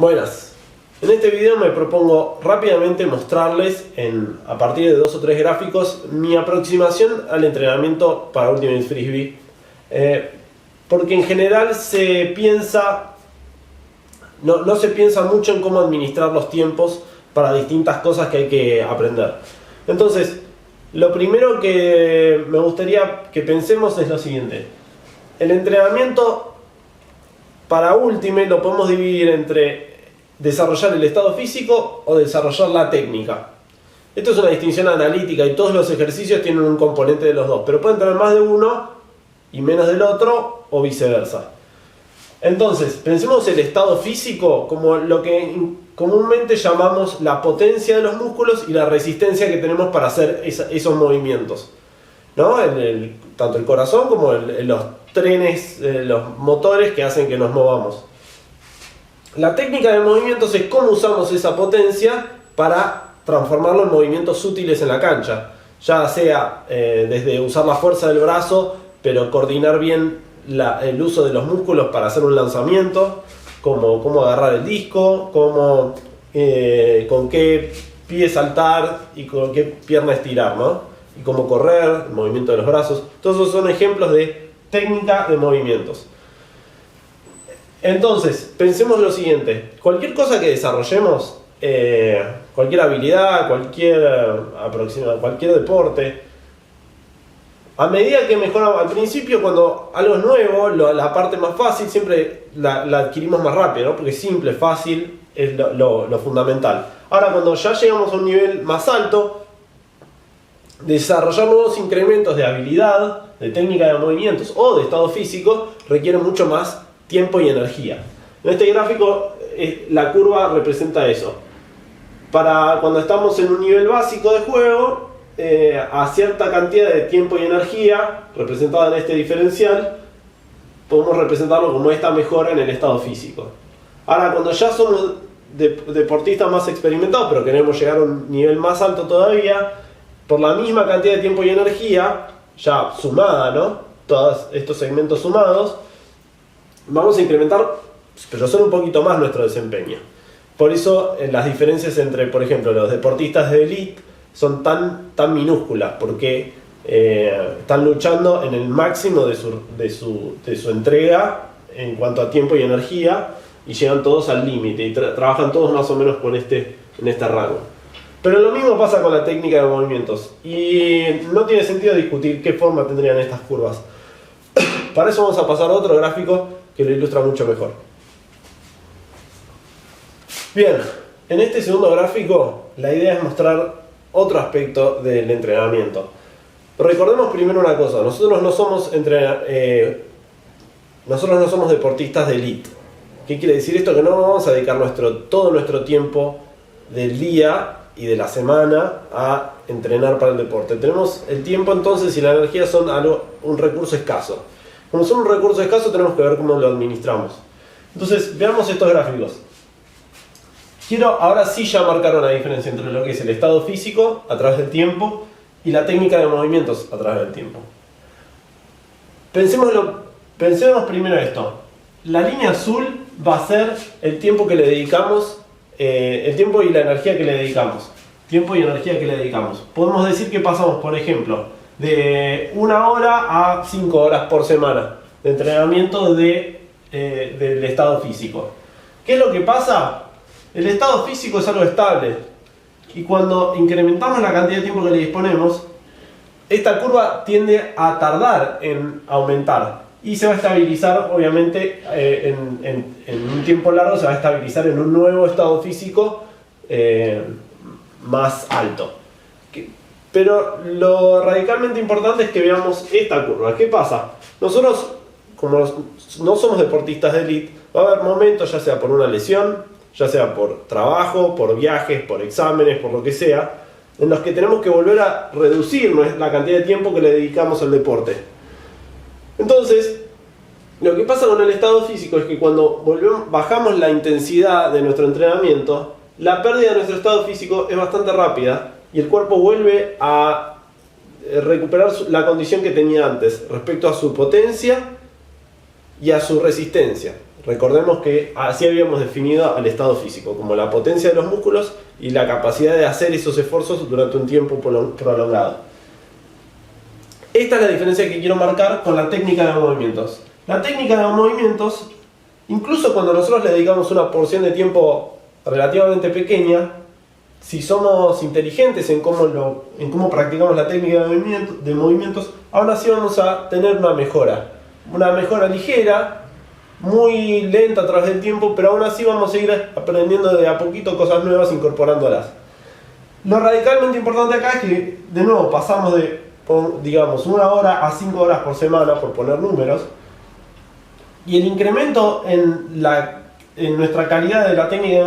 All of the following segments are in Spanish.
Buenas, en este video me propongo rápidamente mostrarles a partir de 2 o 3 gráficos mi aproximación al entrenamiento para Ultimate Frisbee, porque en general no se piensa mucho en cómo administrar los tiempos para distintas cosas que hay que aprender. Entonces, lo primero que me gustaría que pensemos es lo siguiente: el entrenamiento para Ultimate lo podemos dividir entre desarrollar el estado físico o desarrollar la técnica. Esto es una distinción analítica y todos los ejercicios tienen un componente de los dos, pero pueden tener más de uno y menos del otro o viceversa. Entonces, pensemos el estado físico como lo que comúnmente llamamos la potencia de los músculos y la resistencia que tenemos para hacer esos movimientos, ¿no? Tanto el corazón como los trenes, los motores que hacen que nos movamos. La técnica de movimientos es cómo usamos esa potencia para transformarlo en movimientos útiles en la cancha, ya sea desde usar la fuerza del brazo, pero coordinar bien el uso de los músculos para hacer un lanzamiento, como cómo agarrar el disco, con qué pie saltar y con qué pierna estirar, ¿no? Y cómo correr, el movimiento de los brazos. Todos esos son ejemplos de técnica de movimientos. Entonces, pensemos lo siguiente: cualquier cosa que desarrollemos, cualquier habilidad, cualquier deporte, a medida que mejoramos, al principio cuando algo es nuevo, la parte más fácil siempre la adquirimos más rápido, ¿no? Porque simple, fácil es lo fundamental. Ahora, cuando ya llegamos a un nivel más alto, desarrollar nuevos incrementos de habilidad, de técnica de movimientos o de estado físico requiere mucho más tiempo y energía. En este gráfico la curva representa eso. Para cuando estamos en un nivel básico de juego, a cierta cantidad de tiempo y energía representada en este diferencial, podemos representarlo como esta mejora en el estado físico. Ahora, cuando ya somos deportistas más experimentados, pero queremos llegar a un nivel más alto todavía, por la misma cantidad de tiempo y energía, ya sumada, ¿no? Todos estos segmentos sumados, vamos a incrementar, pero solo un poquito más, nuestro desempeño. Por eso las diferencias entre, por ejemplo, los deportistas de elite son tan minúsculas, porque están luchando en el máximo de su entrega en cuanto a tiempo y energía, y llegan todos al límite y trabajan todos más o menos en este rango. Pero lo mismo pasa con la técnica de movimientos, y no tiene sentido discutir qué forma tendrían estas curvas. Para eso vamos a pasar a otro gráfico que lo ilustra mucho mejor. Bien, en este segundo gráfico la idea es mostrar otro aspecto del entrenamiento. Recordemos primero una cosa: nosotros no somos deportistas de elite. ¿Qué quiere decir esto? Que no vamos a dedicar todo nuestro tiempo del día y de la semana a entrenar para el deporte. Tenemos el tiempo entonces y la energía son un recurso escaso. Como son un recurso escaso, tenemos que ver cómo lo administramos. Entonces, veamos estos gráficos. Quiero ahora sí ya marcar una diferencia entre lo que es el estado físico a través del tiempo y la técnica de movimientos a través del tiempo. Pensemos primero esto. La línea azul va a ser el tiempo que le dedicamos, el tiempo y la energía que le dedicamos. Tiempo y energía que le dedicamos. Podemos decir que pasamos, por ejemplo, de 1 hora a 5 horas por semana de entrenamiento del estado físico. ¿Qué es lo que pasa? El estado físico es algo estable, y cuando incrementamos la cantidad de tiempo que le disponemos, esta curva tiende a tardar en aumentar y se va a estabilizar, obviamente, en un tiempo largo se va a estabilizar en un nuevo estado físico más alto. Pero lo radicalmente importante es que veamos esta curva. ¿Qué pasa? Nosotros, como no somos deportistas de elite, va a haber momentos, ya sea por una lesión, ya sea por trabajo, por viajes, por exámenes, por lo que sea, en los que tenemos que volver a reducir la cantidad de tiempo que le dedicamos al deporte. Entonces, lo que pasa con el estado físico es que cuando bajamos la intensidad de nuestro entrenamiento, la pérdida de nuestro estado físico es bastante rápida y el cuerpo vuelve a recuperar la condición que tenía antes respecto a su potencia y a su resistencia. Recordemos que así habíamos definido al estado físico, como la potencia de los músculos y la capacidad de hacer esos esfuerzos durante un tiempo prolongado. Esta es la diferencia que quiero marcar con la técnica de movimientos. La técnica de movimientos, incluso cuando nosotros le dedicamos una porción de tiempo relativamente pequeña, si somos inteligentes en cómo practicamos la técnica de movimientos, aún así vamos a tener una mejora ligera, muy lenta a través del tiempo, pero aún así vamos a ir aprendiendo de a poquito cosas nuevas, incorporándolas. Lo radicalmente importante acá es que, de nuevo, pasamos de, digamos, 1 hora a 5 horas por semana, por poner números, y el incremento en nuestra calidad de la técnica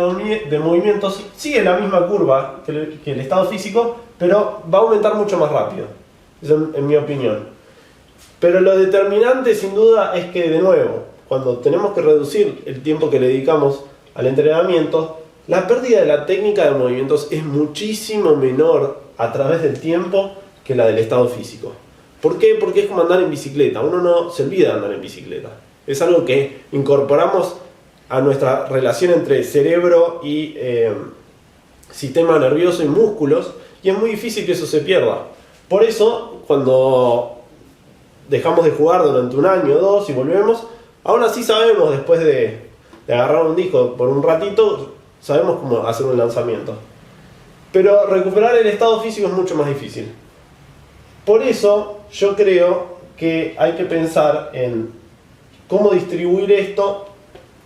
de movimientos sigue la misma curva que el estado físico, pero va a aumentar mucho más rápido. Eso en mi opinión. Pero lo determinante, sin duda, es que, de nuevo, cuando tenemos que reducir el tiempo que le dedicamos al entrenamiento, la pérdida de la técnica de movimientos es muchísimo menor a través del tiempo que la del estado físico. ¿Por qué? Porque es como andar en bicicleta. Uno no se olvida de andar en bicicleta. Es algo que incorporamos a nuestra relación entre cerebro y sistema nervioso y músculos, y es muy difícil que eso se pierda. Por eso, cuando dejamos de jugar durante 1 año o 2 y volvemos, aún así sabemos, después de agarrar un disco por un ratito, sabemos cómo hacer un lanzamiento. Pero recuperar el estado físico es mucho más difícil. Por eso yo creo que hay que pensar en cómo distribuir esto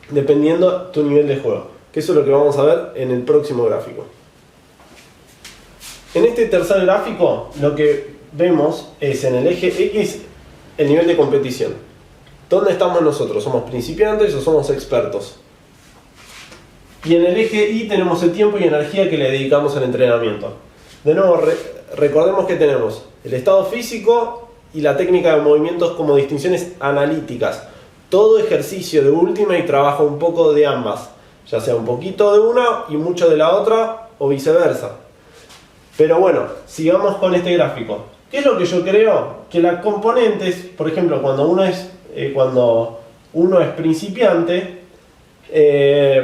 dependiendo tu nivel de juego, que eso es lo que vamos a ver en el próximo gráfico. En este tercer gráfico lo que vemos es en el eje X el nivel de competición. ¿Dónde estamos nosotros? ¿Somos principiantes o somos expertos? Y en el eje Y tenemos el tiempo y energía que le dedicamos al entrenamiento. De nuevo, recordemos que tenemos el estado físico y la técnica de movimientos como distinciones analíticas. Todo ejercicio de Ultimate trabaja un poco de ambas, ya sea un poquito de una y mucho de la otra, o viceversa. Pero bueno, sigamos con este gráfico. ¿Qué es lo que yo creo? Que las componentes, por ejemplo, cuando uno es principiante,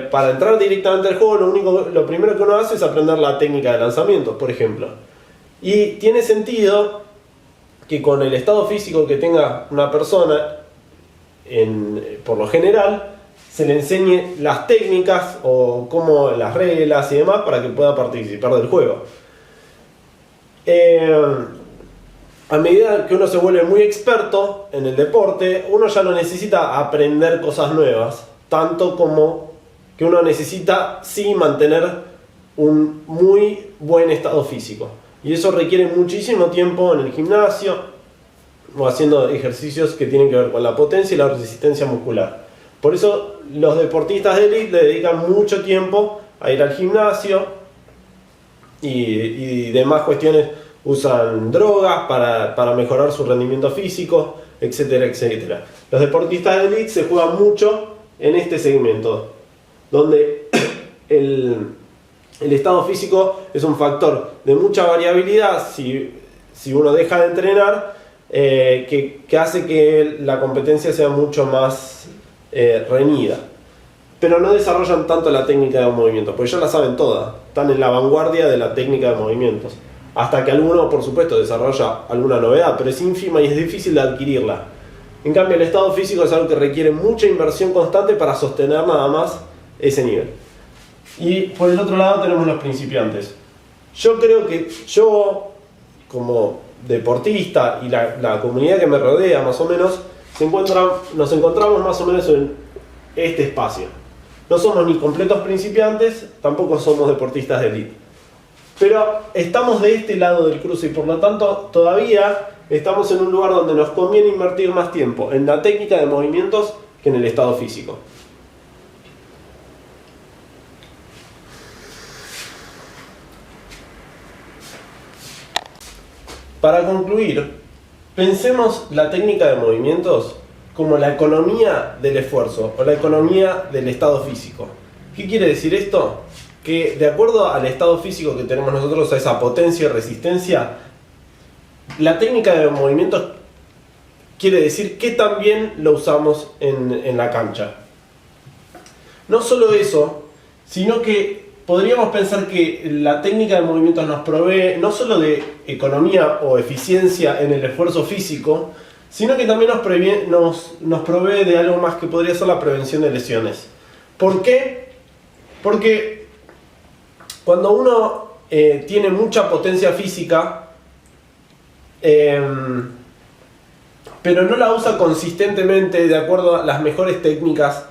para entrar directamente al juego, lo primero que uno hace es aprender la técnica de lanzamientos, por ejemplo. Y tiene sentido que con el estado físico que tenga una persona, por lo general, se le enseñe las técnicas o como las reglas y demás para que pueda participar del juego. A medida que uno se vuelve muy experto en el deporte, uno ya no necesita aprender cosas nuevas, tanto como que uno necesita sí mantener un muy buen estado físico. Y eso requiere muchísimo tiempo en el gimnasio o haciendo ejercicios que tienen que ver con la potencia y la resistencia muscular. Por eso los deportistas de élite le dedican mucho tiempo a ir al gimnasio y demás cuestiones. Usan drogas para mejorar su rendimiento físico, etcétera, etcétera. Los deportistas de élite se juegan mucho en este segmento, donde el estado físico es un factor de mucha variabilidad si uno deja de entrenar, que hace que la competencia sea mucho más reñida. Pero no desarrollan tanto la técnica de movimientos, porque ya la saben todas, están en la vanguardia de la técnica de movimientos. Hasta que alguno, por supuesto, desarrolla alguna novedad, pero es ínfima y es difícil de adquirirla. En cambio, el estado físico es algo que requiere mucha inversión constante para sostener nada más ese nivel. Y por el otro lado tenemos los principiantes. Yo creo que yo, como deportista y la comunidad que me rodea más o menos, nos encontramos más o menos en este espacio. No somos ni completos principiantes, tampoco somos deportistas de élite. Pero estamos de este lado del cruce y por lo tanto todavía estamos en un lugar donde nos conviene invertir más tiempo en la técnica de movimientos que en el estado físico. Para concluir, pensemos la técnica de movimientos como la economía del esfuerzo o la economía del estado físico. ¿Qué quiere decir esto? Que de acuerdo al estado físico que tenemos nosotros, a esa potencia y resistencia, la técnica de movimientos quiere decir que también lo usamos en la cancha. No solo eso, sino que podríamos pensar que la técnica de movimientos nos provee no solo de economía o eficiencia en el esfuerzo físico, sino que también nos provee de algo más que podría ser la prevención de lesiones. ¿Por qué? Porque cuando uno tiene mucha potencia física, pero no la usa consistentemente de acuerdo a las mejores técnicas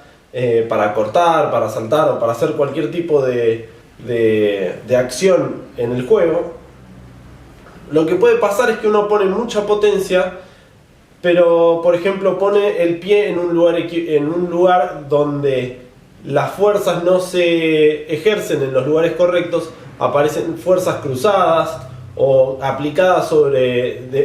para cortar, para saltar o para hacer cualquier tipo de acción en el juego, lo que puede pasar es que uno pone mucha potencia, pero por ejemplo pone el pie en un lugar donde las fuerzas no se ejercen en los lugares correctos, aparecen fuerzas cruzadas o aplicadas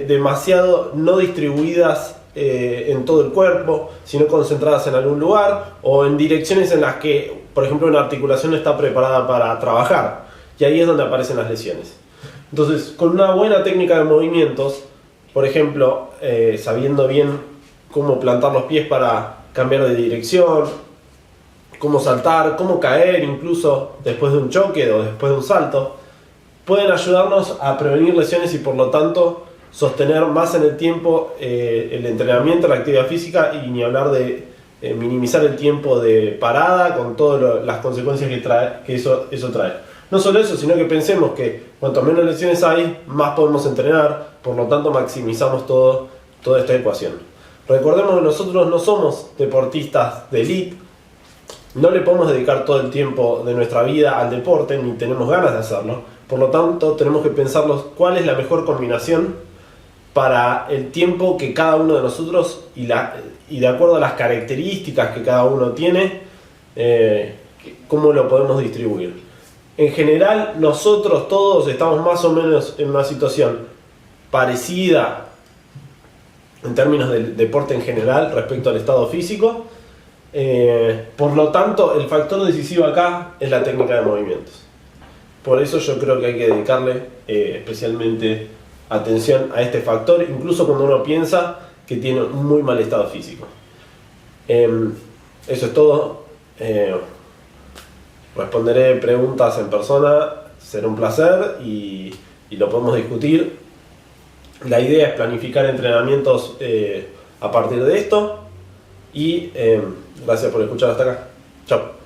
demasiado no distribuidas en todo el cuerpo, sino concentradas en algún lugar o en direcciones en las que, por ejemplo, una articulación no está preparada para trabajar, y ahí es donde aparecen las lesiones. Entonces, con una buena técnica de movimientos, por ejemplo, sabiendo bien cómo plantar los pies para cambiar de dirección, cómo saltar, cómo caer incluso después de un choque o después de un salto, pueden ayudarnos a prevenir lesiones y por lo tanto sostener más en el tiempo el entrenamiento, la actividad física, y ni hablar de minimizar el tiempo de parada con todas las consecuencias que eso trae. No solo eso, sino que pensemos que cuanto menos lesiones hay, más podemos entrenar, por lo tanto maximizamos toda esta ecuación. Recordemos que nosotros no somos deportistas de élite, no le podemos dedicar todo el tiempo de nuestra vida al deporte, ni tenemos ganas de hacerlo. Por lo tanto, tenemos que pensarnos cuál es la mejor combinación para el tiempo que cada uno de nosotros y de acuerdo a las características que cada uno tiene, cómo lo podemos distribuir. En general, nosotros todos estamos más o menos en una situación parecida en términos del deporte en general respecto al estado físico. Por lo tanto, el factor decisivo acá es la técnica de movimientos. Por eso yo creo que hay que dedicarle especialmente atención a este factor, incluso cuando uno piensa que tiene un muy mal estado físico. Eso es todo. Responderé preguntas en persona, será un placer y lo podemos discutir. La idea es planificar entrenamientos a partir de esto y gracias por escuchar hasta acá. Chao.